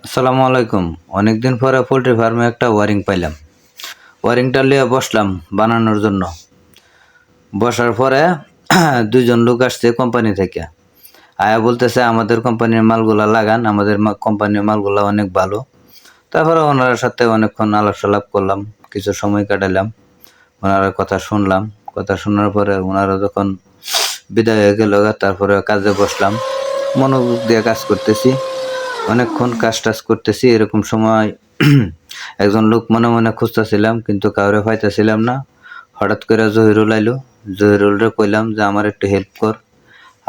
আসসালামু আলাইকুম। অনেকদিন পরে পোল্ট্রি ফার্মে একটা ওয়ারিং পাইলাম। ওয়ারিংটা লিয়ে বসলাম বানানোর জন্য। বসার পরে দুইজন লোক আসছে কোম্পানি থেকে। আয়া বলতেছে আমাদের কোম্পানির মালগুলা লাগান, আমাদের কোম্পানির মালগুলা অনেক ভালো। তারপরে ওনার সাথে অনেকক্ষণ আলাপ সালাপ করলাম, কিছু সময় কাটালাম, ওনার কথা শুনলাম। কথা শোনার পরে ওনারা যখন বিদায় হয়ে গেল, তারপরে কাজে বসলাম, মনোযোগ দিয়ে কাজ করতেছি। অনেকক্ষণ কাজ টাজ করতেছি, এরকম সময় একজন লোক মনে মনে খুঁজতেছিলাম, কিন্তু কাউরে পাইতেছিলাম না। হঠাৎ করে জহিরুল আইলো। জহিরুলরে কইলাম যে আমার একটু হেল্প কর,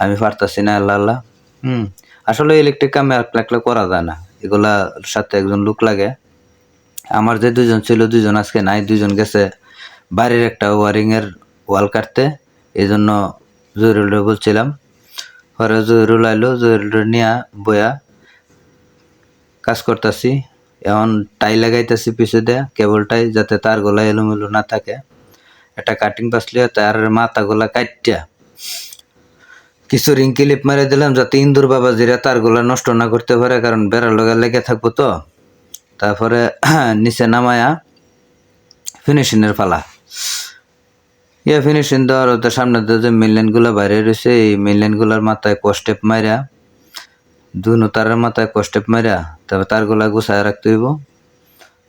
আমি পারতাছি না, আল্লাহ আল্লাহ। আসলে ইলেকট্রিক কামে একলা করা যায় না, এগুলা সাথে একজন লোক লাগে। আমার যে দুজন ছিল, দুজন আজকে নাই, দুজন গেছে বাড়ির একটা ওয়ারিং এর ওয়াল কাটতে। এই জন্য জহিরুলরে বলছিলাম। পরে জহিরুল আইলো, জহিরুলরে নিয়ে বয়া কাজ করতেছি। এখন টাই লাগাইতেছি পিছু দিয়ে কেবলটাই, যাতে তারগুলা এলোমেলো না থাকে। একটা কাটিং পাসলিয়ে তার মাথাগুলা কাটটা কিছু রিং ক্লিপ মেরে দিলাম, যাতে ইন্দুর বাবাজিরা তারগুলা নষ্ট না করতে পারে, কারণ বেড়ার লগা লেগে থাকবো তো। তারপরে নিচে নামায়া ফিনিশিংয়ের পালা। ফিনিশিং দেওয়ার ওদের সামনে যে মেইনলাইনগুলো বাইরে রয়েছে, এই মেইনলাইনগুলোর মাথায় কস্টেপ মাইরা, দুনো তারের মাথায় কস্টেপ মাইরা তারপর তারগুলা গুছায় রাখতে হইব।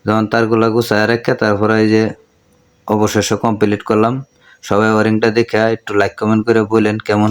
যখন তারগুলা গুছায় রেখে তারপরে এই যে অবশেষে কমপ্লিট করলাম। সবাই ওয়ারিংটা দেখে একটু লাইক কমেন্ট করে বললেন কেমন